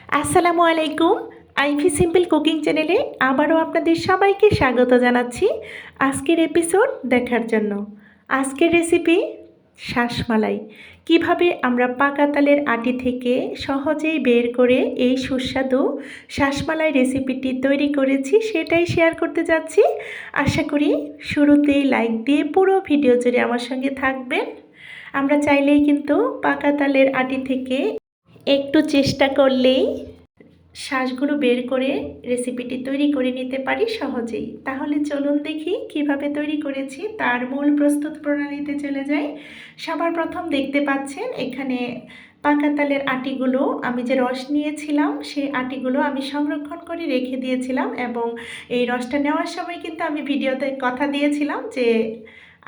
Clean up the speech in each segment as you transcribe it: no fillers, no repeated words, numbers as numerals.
আসসালামু আলাইকুম। Ivy simple cooking চ্যানেলে আবারও আপনাদের সবাইকে স্বাগত জানাচ্ছি আজকের এপিসোড দেখার জন্য। আজকের রেসিপি শাঁসমালাই। কিভাবে আমরা পাকা তালের আটি থেকে সহজেই বের করে এই সুস্বাদু শাঁসমালাই রেসিপিটি তৈরি করেছি সেটাই শেয়ার করতে যাচ্ছি। আশা করি শুরুতেই লাইক দিয়ে পুরো ভিডিও জুড়ে আমার সঙ্গে থাকবেন। আমরা চাইলেই কিন্তু পাকা তালের আটি থেকে একটু চেষ্টা করলেই শাঁসগুলো বের করে রেসিপিটি তৈরি করে নিতে পারি সহজেই। তাহলে চলুন দেখি কিভাবে তৈরি করেছি, তার মূল প্রস্তুত প্রণালীতে চলে যাই। সবার প্রথম দেখতে পাচ্ছেন এখানে পাকা তালের আটিগুলো, আমি যে রস নিয়েছিলাম সেই আটিগুলো আমি সংরক্ষণ করে রেখে দিয়েছিলাম এবং এই রসটা নেওয়ার সময় কিন্তু আমি ভিডিওতে কথা দিয়েছিলাম যে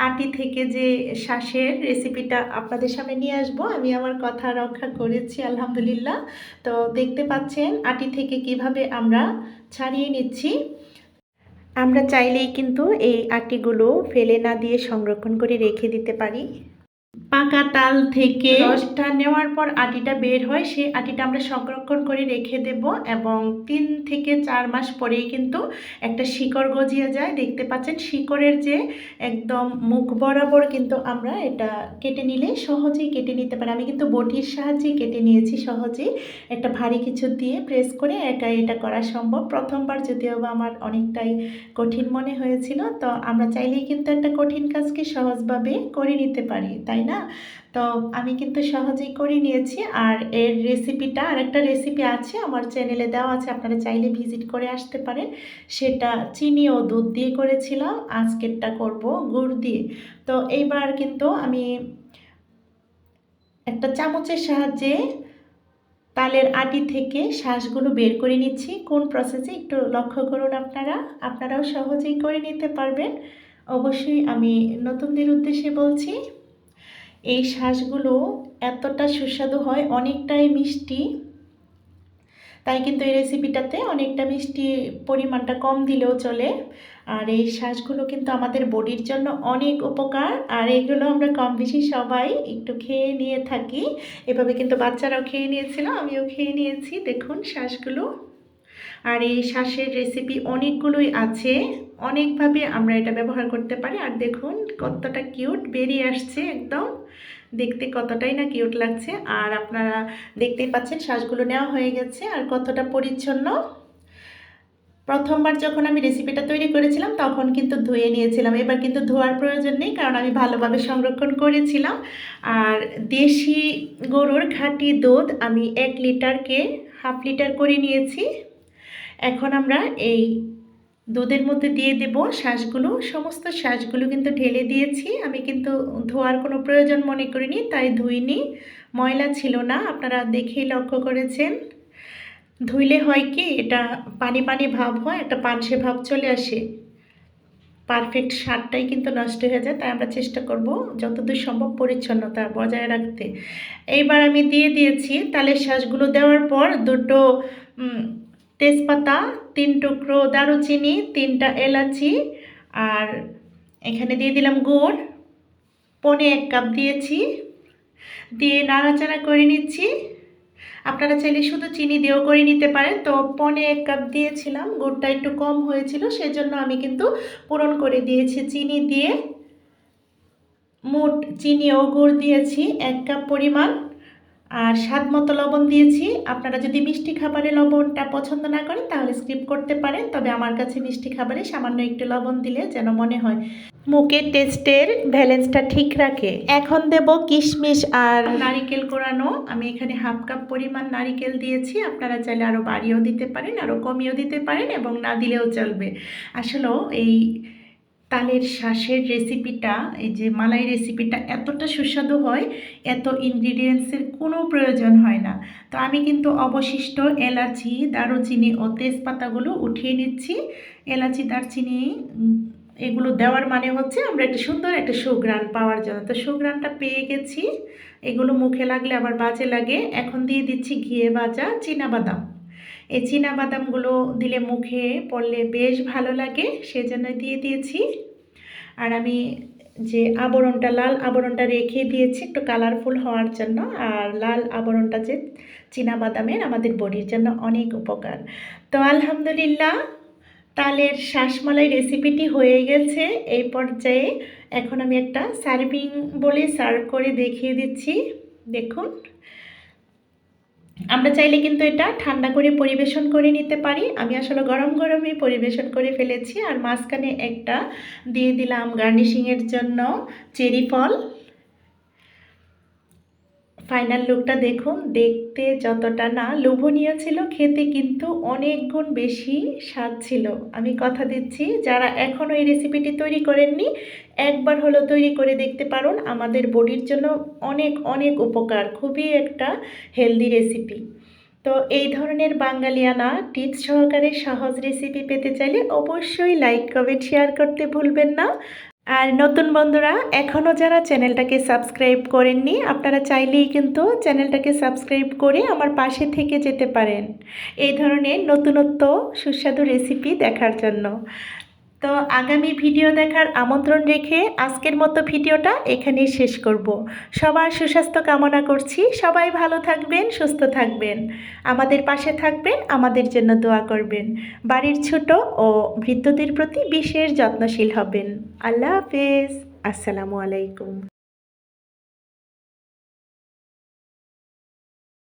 আটি থেকে যে শাঁসের রেসিপিটা আপনাদের সামনে নিয়ে আসবো। আমি আমার কথা রক্ষা করেছি আলহামদুলিল্লাহ। তো দেখতে পাচ্ছেন আটি থেকে কিভাবে আমরা ছাড়িয়ে নিচ্ছি। আমরা চাইলেই কিন্তু এই আটিগুলো ফেলে না দিয়ে সংরক্ষণ করে রেখে দিতে পারি। পাকা তাল থেকে রসটা নেওয়ার পর আটিটা বের হয়, সেই আটিটা আমরা সংরক্ষণ করে রেখে দেব এবং 3 থেকে 4 মাস পরেই কিন্তু একটা শিকড় গজিয়ে যায়। দেখতে পাচ্ছেন শিকড়ের যে একদম মুখ বরাবর কিন্তু আমরা এটা কেটে নিলে সহজেই কেটে নিতে পারি। আমি কিন্তু বটির সাহায্যে কেটে নিয়েছি সহজেই, একটা ভারী কিছু দিয়ে প্রেস করে একা এটা করা সম্ভব। প্রথমবার যদিও বা আমার অনেকটাই কঠিন মনে হয়েছিল। তো আমরা চাইলেই কিন্তু একটা কঠিন কাজকে সহজভাবে করে নিতে পারি, তাই না? তো আমি কিন্তু সহজেই করে নিয়েছি। আর এর রেসিপিটা, আরেকটা রেসিপি আছে আমার চ্যানেলে দেওয়া আছে, আপনারা চাইলে ভিজিট করে আসতে পারেন। সেটা চিনি ও দুধ দিয়ে করেছিলাম, আজকেরটা করব গুড় দিয়ে। তো এইবার কিন্তু আমি একটা চামচের সাহায্যে তালের আটি থেকে শাঁসগুলো বের করে নিচ্ছি। কোন প্রসেসে একটু লক্ষ্য করুন, আপনারাও সহজেই করে নিতে পারবেন। অবশ্যই আমি নতুনদের উদ্দেশ্যে বলছি, এই শাঁসগুলো এতটা সুস্বাদু হয়, অনেকটাই মিষ্টি। তাই কিন্তু এই রেসিপিটাতে অনেকটা মিষ্টি পরিমাণটা কম দিলেও চলে। আর এই শাঁসগুলো কিন্তু আমাদের বডির জন্য অনেক উপকার, আর এগুলো আমরা কম বেশি সবাই একটু খেয়ে নিয়ে থাকি। এভাবে কিন্তু বাচ্চারাও খেয়ে নিয়েছিল, আমিও খেয়ে নিয়েছি। দেখুন শাঁসগুলো। আর এই শাঁসের রেসিপি অনেকগুলোই আছে, অনেকভাবে আমরা এটা ব্যবহার করতে পারি। আর দেখুন কতটা কিউট বেরিয়ে আসছে, একদম দেখতে কতটাই না কিউট লাগছে। আর আপনারা দেখতেই পাচ্ছেন শাঁসগুলো নেওয়া হয়ে গেছে আর কতটা পরিচ্ছন্ন। প্রথমবার যখন আমি রেসিপিটা তৈরি করেছিলাম তখন কিন্তু ধুয়ে নিয়েছিলাম, এবার কিন্তু ধোয়ার প্রয়োজন নেই কারণ আমি ভালোভাবে সংরক্ষণ করেছিলাম। আর দেশি গরুর খাঁটি দুধ আমি 1 লিটারকে হাফ লিটার করে নিয়েছি। এখন আমরা এই দুধের মধ্যে দিয়ে দেব শাঁসগুলো, সমস্ত শাঁসগুলো কিন্তু ঢেলে দিয়েছি। আমি কিন্তু ধোয়ার কোনো প্রয়োজন মনে করিনি, তাই ধুইনি, ময়লা ছিল না, আপনারা দেখেই লক্ষ্য করেছেন। ধুইলে হয় কি, এটা পানি পানি ভাব হয়, একটা পানসে ভাব চলে আসে, পারফেক্ট স্বাদটাই কিন্তু নষ্ট হয়ে যায়। তাই আমরা চেষ্টা করব যতদূর সম্ভব পরিচ্ছন্নতা বজায় রাখতে। এইবার আমি দিয়ে দিয়েছি তালের শাঁসগুলো দেওয়ার পর দুটো তেজপাতা, 3 টুকরো দারুচিনি, 3টা এলাচি, আর এখানে দিয়ে দিলাম গুড়, 1.25 কাপ দিয়েছি, দিয়ে নাড়াচাড়া করে নিচ্ছি। আপনারা চাইলে শুধু চিনি দিয়েও করে নিতে পারেন। তো 1.25 কাপ দিয়েছিলাম, গুড়টা একটু কম হয়েছিল সেজন্য আমি কিন্তু পূরণ করে দিয়েছি চিনি দিয়ে। মোট চিনি ও গুড় দিয়েছি 1 কাপ পরিমাণ। আর স্বাদ মতো লবণ দিয়েছি। আপনারা যদি মিষ্টি খাবারে লবণটা পছন্দ না করেন তাহলে স্কিপ করতে পারেন, তবে আমার কাছে মিষ্টি খাবারে সামান্য একটু লবণ দিলে যেন মনে হয় মুখের টেস্টের ব্যালেন্সটা ঠিক রাখে। এখন দেব কিশমিশ আর নারিকেল কোরানো, আমি এখানে হাফ কাপ পরিমাণ নারিকেল দিয়েছি। আপনারা চাইলে আরও বাড়িয়েও দিতে পারেন, আরও কমিয়েও দিতে পারেন এবং না দিলেও চলবে। আসলেও এই তালের শাঁসের রেসিপিটা, এই যে মালাই রেসিপিটা এতটা সুস্বাদু হয়, এত ইনগ্রিডিয়েন্টসের কোনো প্রয়োজন হয় না। তো আমি কিন্তু অবশিষ্ট এলাচি, দারুচিনি ও তেজপাতাগুলো উঠিয়ে নিচ্ছি। এলাচি, দারচিনি এগুলো দেওয়ার মানে হচ্ছে আমরা একটা সুন্দর একটা সুঘ্রাণ পাওয়ার জন্য। তো সুঘ্রাণটা পেয়ে গেছি, এগুলো মুখে লাগলে আবার বাজে লাগে। এখন দিয়ে দিচ্ছি ঘিয়ে ভাজা চীনাবাদাম। এই চীনাবাদামগুলো দিলে মুখে পড়লে বেশ ভালো লাগে, সেজন্য দিয়ে দিয়েছি। আর আমি যে আবরণটা, লাল আবরণটা রেখে দিয়েছি একটু কালারফুল হওয়ার জন্য। আর লাল আবরণটা যে চীনাবাদামের আমাদের বডির জন্য অনেক উপকার। তো আলহামদুলিল্লাহ তালের শাঁসমালাই রেসিপিটি হয়ে গেছে। এই পর্যায়ে এখন আমি একটা সার্ভিং বলে সার্ভ করে দেখিয়ে দিচ্ছি। দেখুন, আমরা চাইলে কিন্তু এটা ঠান্ডা করে পরিবেশন করে নিতে পারি। আমি আসলে গরম গরমই পরিবেশন করে ফেলেছি। আর মাঝখানে একটা দিয়ে দিলাম গার্নিশিংয়ের জন্য চেরি ফল। ফাইনাল লুকটা দেখুন, দেখতে যতটা না লোভনীয় ছিল, খেতে কিন্তু অনেক গুণ বেশি স্বাদ ছিল। আমি কথা দিচ্ছি, যারা এখনও এই রেসিপিটি তৈরি করেননি একবার হলো তৈরি করে দেখতে পারুন। আমাদের বডির জন্য অনেক অনেক উপকার, খুবই একটা হেলদি রেসিপি। তো এই ধরনের বাঙালিয়ানা টিপস সহকারে সহজ রেসিপি পেতে চাইলে অবশ্যই লাইক কমেন্ট শেয়ার করতে ভুলবেন না। আর নতুন বন্ধুরা এখনও যারা চ্যানেলটাকে সাবস্ক্রাইব করেননি, আপনারা চাইলেই কিন্তু চ্যানেলটাকে সাবস্ক্রাইব করে আমার পাশে থেকে যেতে পারেন এই ধরনের নতুনত্ব সুস্বাদু রেসিপি দেখার জন্য। তো আগামী ভিডিও দেখার আমন্ত্রণ রেখে আজকের মতো ভিডিওটা এখানেই শেষ করব। সবার সুস্বাস্থ্য কামনা করছি। সবাই ভালো থাকবেন, সুস্থ থাকবেন, আমাদের পাশে থাকবেন, আমাদের জন্য দোয়া করবেন। বাড়ির ছোট ও বৃদ্ধদের প্রতি বিশেষ যত্নশীল হবেন। আল্লাহ হাফেজ। আসসালামু আলাইকুম।